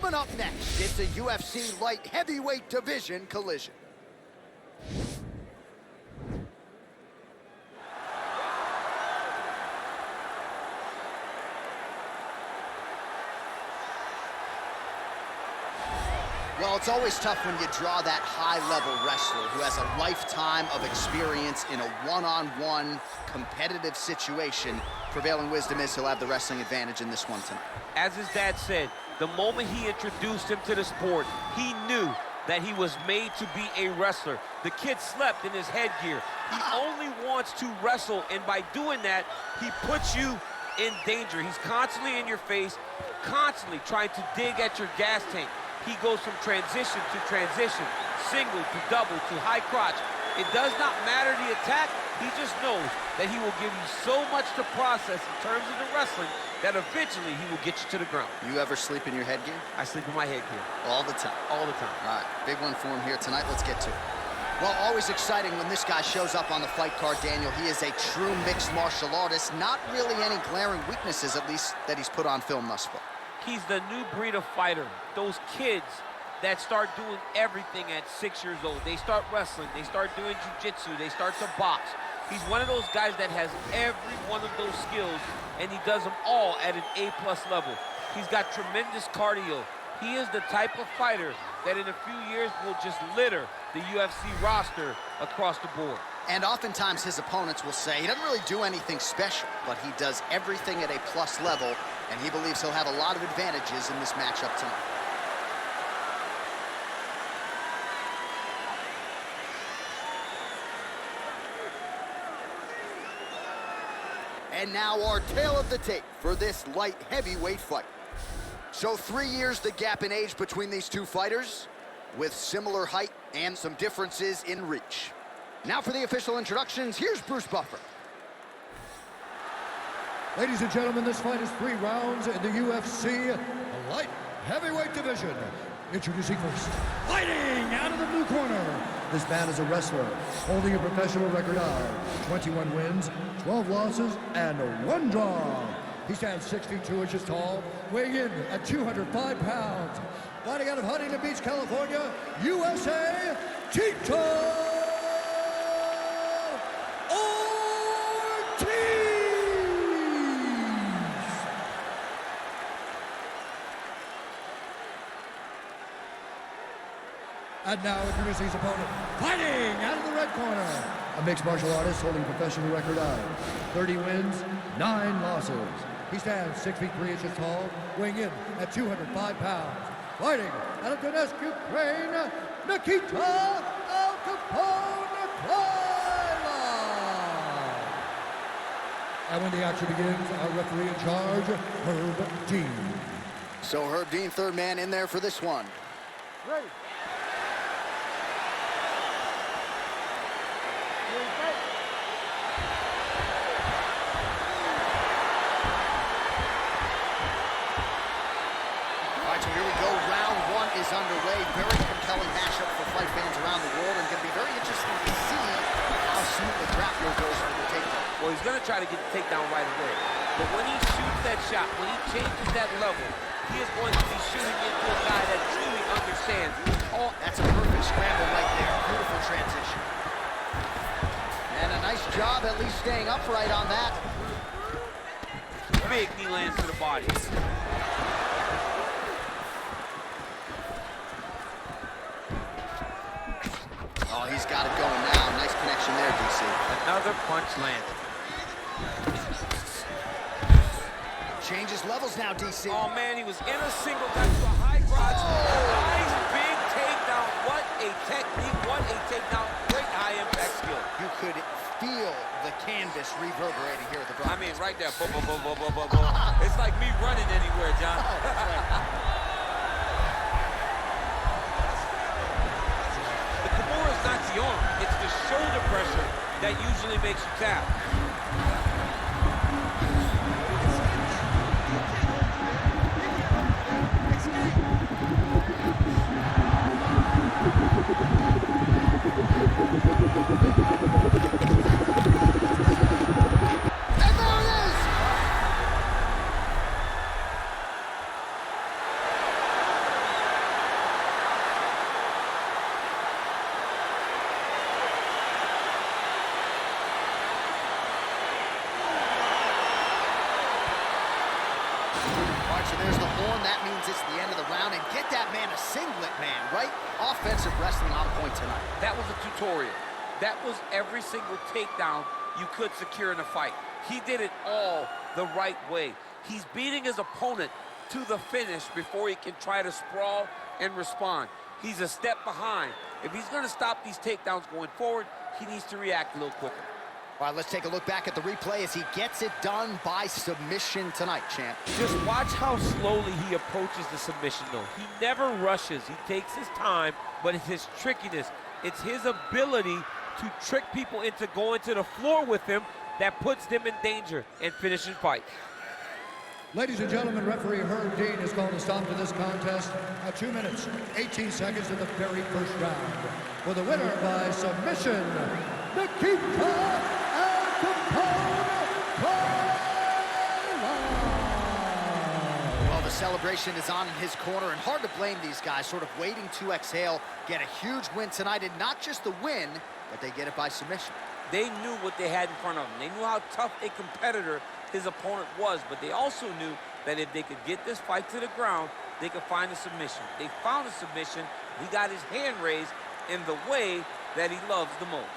Coming up next, it's a UFC light heavyweight division collision. Well, it's always tough when you draw that high-level wrestler who has a lifetime of experience in a one-on-one competitive situation. Prevailing wisdom is he'll have the wrestling advantage in this one tonight. As his dad said, the moment he introduced him to the sport, he knew that he was made to be a wrestler. The kid slept in his headgear. He only wants to wrestle, and by doing that, he puts you in danger. He's constantly in your face, constantly trying to dig at your gas tank. He goes from transition to transition, single to double to high crotch. It does not matter the attack. He just knows that he will give you so much to process in terms of the wrestling that eventually he will get you to the ground. You ever sleep in your headgear? I sleep in my headgear. All the time? All the time. All right, big one for him here tonight. Let's get to it. Well, always exciting when this guy shows up on the fight card, Daniel. He is a true mixed martial artist. Not really any glaring weaknesses, at least, that he's put on film thus far. He's the new breed of fighter. Those kids that start doing everything at 6 years old. They start wrestling, they start doing jiu-jitsu, they start to box. He's one of those guys that has every one of those skills, and he does them all at an A+ level. He's got tremendous cardio. He is the type of fighter that in a few years will just litter the UFC roster across the board. And oftentimes his opponents will say he doesn't really do anything special, but he does everything at a plus level, and he believes he'll have a lot of advantages in this matchup tonight. And now our tale of the tape for this light heavyweight fight. So 3 years the gap in age between these two fighters, with similar height and some differences in reach. Now for the official introductions, here's Bruce Buffer. Ladies and gentlemen, this fight is 3 rounds in the UFC light heavyweight division. Introducing first, fighting out of the blue corner. This man is a wrestler, holding a professional record of 21 wins, 12 losses, and 1 draw. He stands 6 feet 2 inches tall, weighing in at 205 pounds. Fighting out of Huntington Beach, California, USA, Tito! And now introducing his opponent, fighting out of the red corner. A mixed martial artist holding a professional record of 30 wins, 9 losses. He stands 6 feet 3 inches tall, weighing in at 205 pounds. Fighting out of Donetsk, Ukraine, Nikita Krylov. And when the action begins, our referee in charge, Herb Dean. So Herb Dean, third man in there for this one. Ready. Is underway. Very compelling matchup for fight fans around the world, and going to be very interesting to see how soon the grappler goes for the takedown. Well, he's going to try to get the takedown right away. But when he shoots that shot, when he changes that level, he is going to be shooting into a guy that truly understands. Oh, that's a perfect scramble right there. Beautiful transition. And a nice job at least staying upright on that. Big knee lands to the body. Oh, he's got it going now. Nice connection there, DC. Another punch landed. Changes levels now, DC. Oh, man, he was in a single back to a high crotch. Nice big takedown. What a technique. What a takedown. Great high-impact skill. You could feel the canvas reverberating here at the Bronx. I mean, right there. Boom, boom, boom, boom, boom, boom, boom. It's like me running anywhere, John. Not the arm, it's the shoulder pressure that usually makes you tap. And there it is! So there's the horn. That means it's the end of the round. And get that man a singlet, man, right? Offensive wrestling on point tonight. That was a tutorial. That was every single takedown you could secure in a fight. He did it all the right way. He's beating his opponent to the finish before he can try to sprawl and respond. He's a step behind. If he's going to stop these takedowns going forward, he needs to react a little quicker. All right, let's take a look back at the replay as he gets it done by submission tonight, champ. Just watch how slowly he approaches the submission, though. He never rushes. He takes his time, but it's his trickiness. It's his ability to trick people into going to the floor with him that puts them in danger and finishes fights. Ladies and gentlemen, referee Herb Dean has called a stop to this contest at 2 minutes, 18 seconds in the very first round. For the winner by submission, Nikita and Well, the celebration is on in his corner, and hard to blame these guys, sort of waiting to exhale, get a huge win tonight, and not just the win, but they get it by submission. They knew what they had in front of them. They knew how tough a competitor his opponent was, but they also knew that if they could get this fight to the ground, they could find a submission. They found a submission. He got his hand raised in the way that he loves the most.